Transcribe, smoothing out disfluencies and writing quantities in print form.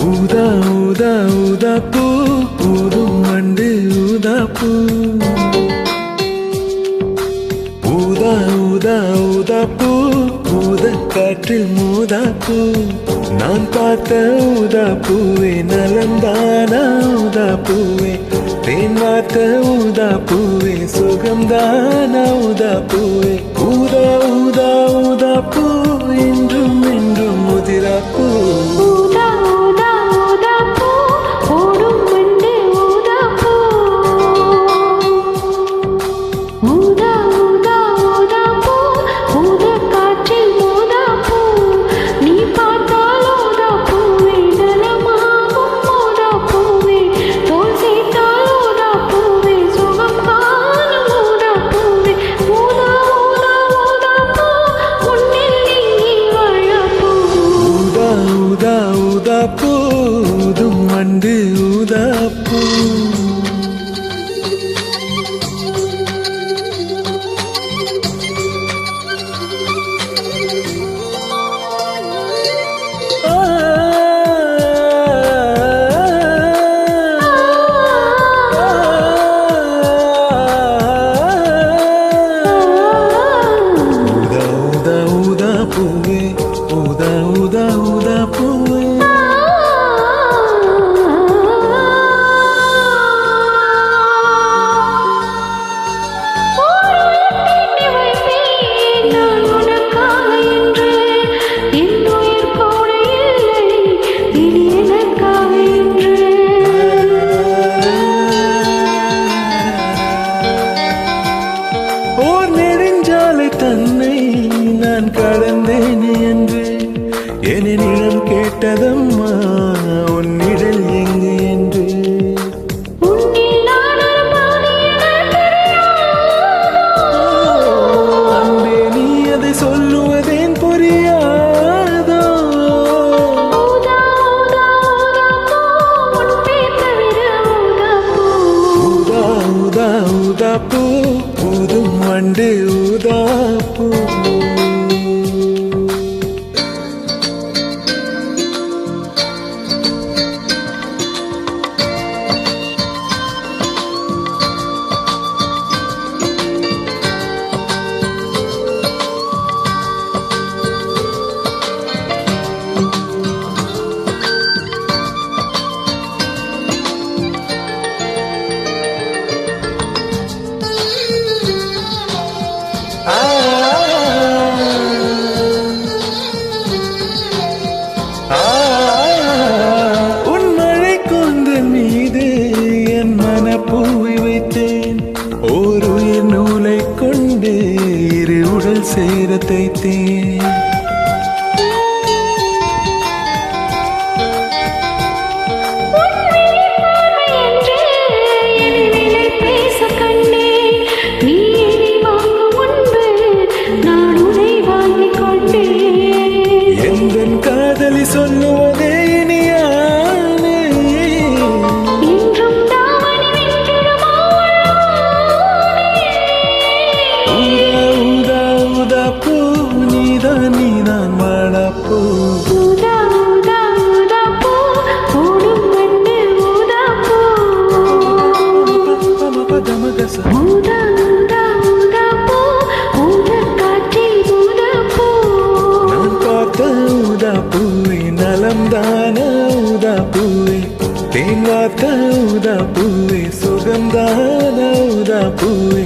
ஊதா ஊதா ஊதா பூ ஊதும் வண்டு ஊதா பூ ஊதா ஊதா ஊதா பூ ஊத காற்றில் மூதா பூ நான் பார்த்த ஊதா பூவே நலந்தானா ஊதா பூவே தேன் வார்த்த ஊதா பூவே சுகம்தானா ஊதா பூவே ஊதா ஊதா ஊதா பூ என்றும் என்றும் முதிரா பூ ஊதும் வண்டு ஊதா பூ ஊதா ஊதா ஊதா பூவே ஊதா ஊதா ஊதா பூவே தன்னை நான் கடந்தேன் என்று என் நிழல் கேட்டதம்மா உன்னிடல் எங்கு என்று அன்பே நீ அதை சொல்லுவதேன் புரியாதோ ஊதா ஊதா ஊதா பூ ஊதும் வண்டு ஊதா பூ உன் மழை கூந்தல் மீது என் மனப்பூவை வைத்தேன் ஒரு உயிர் நூலை கொண்டு இரு உடல் சேர தைத்தேன் காதலி சொல்லுவதே இனியானே ஊதா ஊதா ஊதா பூ நீதான் நீதான் வாழா பூ ஊதா பூவே நலம்தான ஊதா பூவே தேன் வார்த்த ஊதா பூவே சுகம்தான ஊதா பூவே